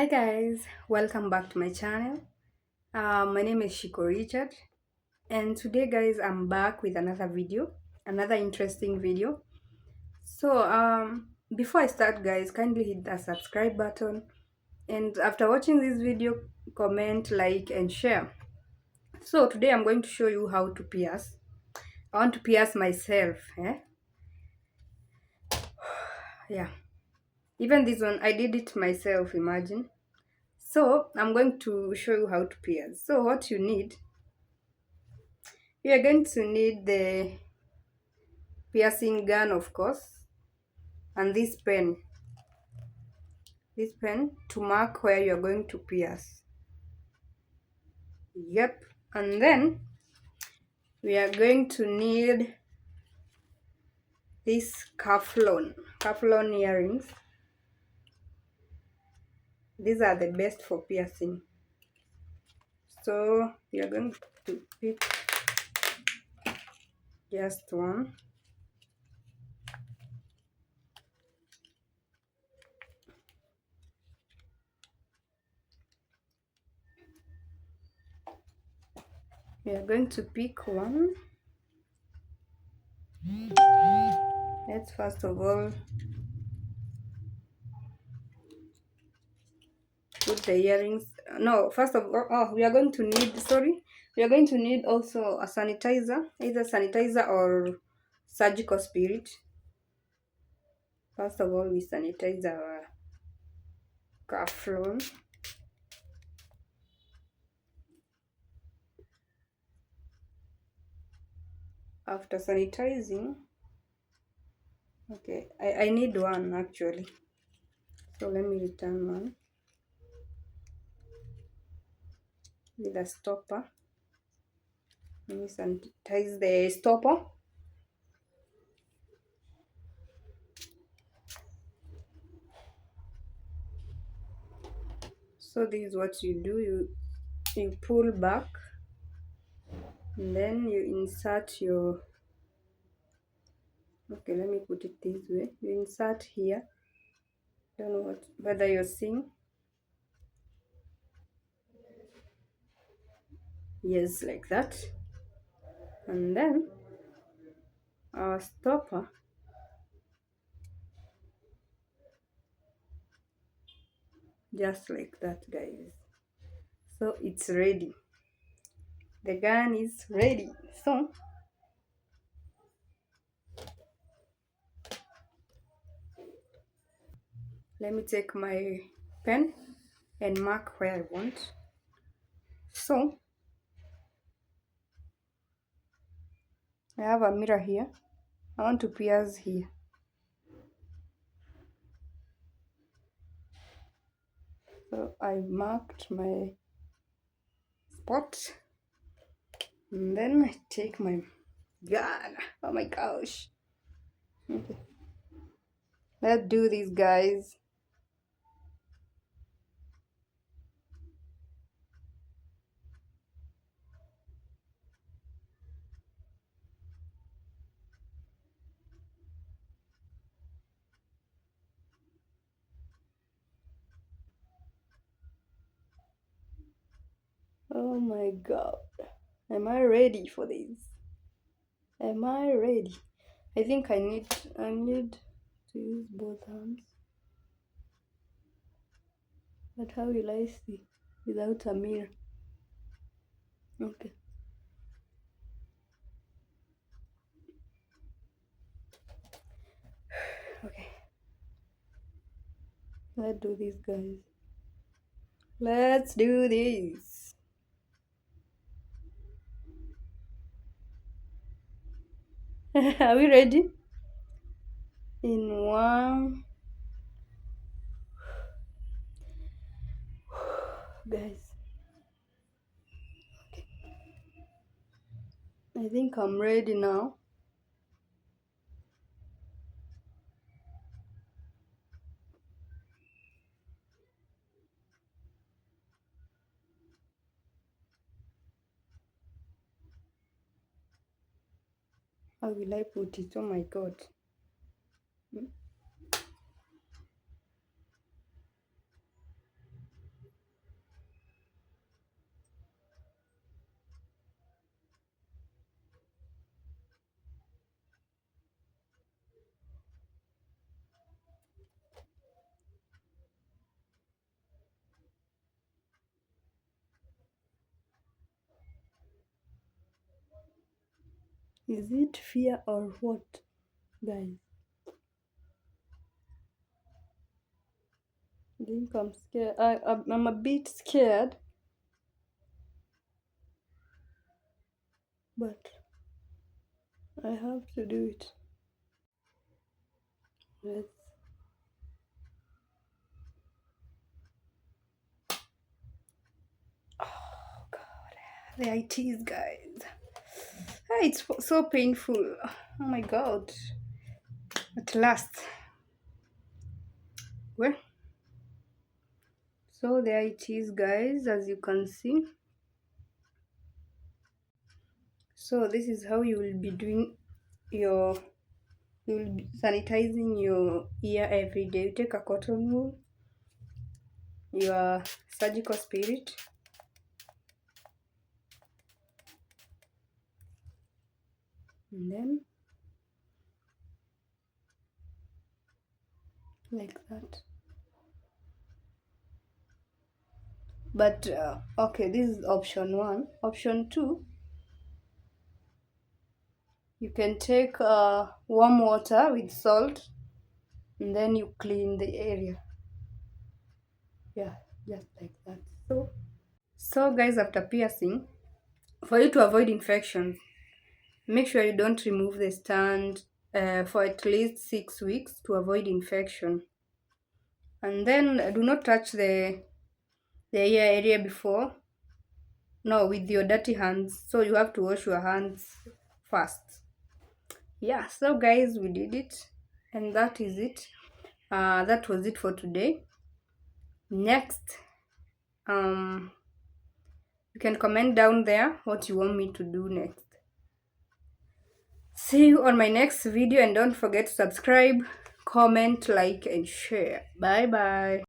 Hi guys, welcome back to my channel. My name is Shiko Richard, and today guys I'm back with another video, another interesting video. Before I start guys, kindly hit the subscribe button, and after watching this video, comment, like and share. So today I'm going to show you how to pierce. I want to pierce myself, yeah. Even this one I did it myself, imagine. So I'm going to show you how to pierce. So what you need, we are going to need the piercing gun, of course, and this pen to mark where you're going to pierce. Yep. And then we are going to need this Kaflon earrings. These are the best for piercing. So we are going to pick just one. We are going to pick one. Let's first of all put the earrings. No, first of all, we are going to need, sorry, we are going to need also a sanitizer, either sanitizer or surgical spirit. First of all, we sanitize our Kaflon. After sanitizing, okay, I need one actually, so let me return one with a stopper. Let me sanitize the stopper. So this is what you do, you pull back and then you insert your, okay, let me put it this way, you insert here. Don't know whether you're seeing. Yes, like that. And then our stopper, just like that guys. So it's ready, the gun is ready. So let me take my pen and mark where I want. So I have a mirror here, I want to pierce here. So I marked my spot, and then I take my gun. Oh my gosh. Okay, let's do this guys. Oh my god, am I ready for this? Am I ready? I think I need to use both hands, but how will I see without a mirror? Okay, okay, let's do this guys, let's do this. Are we ready? In one, guys, I think I'm ready now. How will I put it? Oh my god. Is it fear or what, guys? I think I'm scared. I'm a bit scared, but I have to do it. Let's. Oh God, there it is, guys. Ah, it's so painful. Oh my God. At last. Well, so there it is, guys, as you can see. So this is how you will be doing your, you will be sanitizing your ear every day. You take a cotton wool, your surgical spirit, and then like that. But okay, this is option one. Option two, you can take warm water with salt, and then you clean the area. Yeah, just like that. So guys, after piercing, for you to avoid infections, make sure you don't remove the stand for at least 6 weeks to avoid infection. And then do not touch the ear area before. No, with your dirty hands. So you have to wash your hands first. Yeah, so guys, we did it. And that is it. That was it for today. Next, you can comment down there what you want me to do next. See you on my next video, and don't forget to subscribe, comment, like, and share. Bye bye.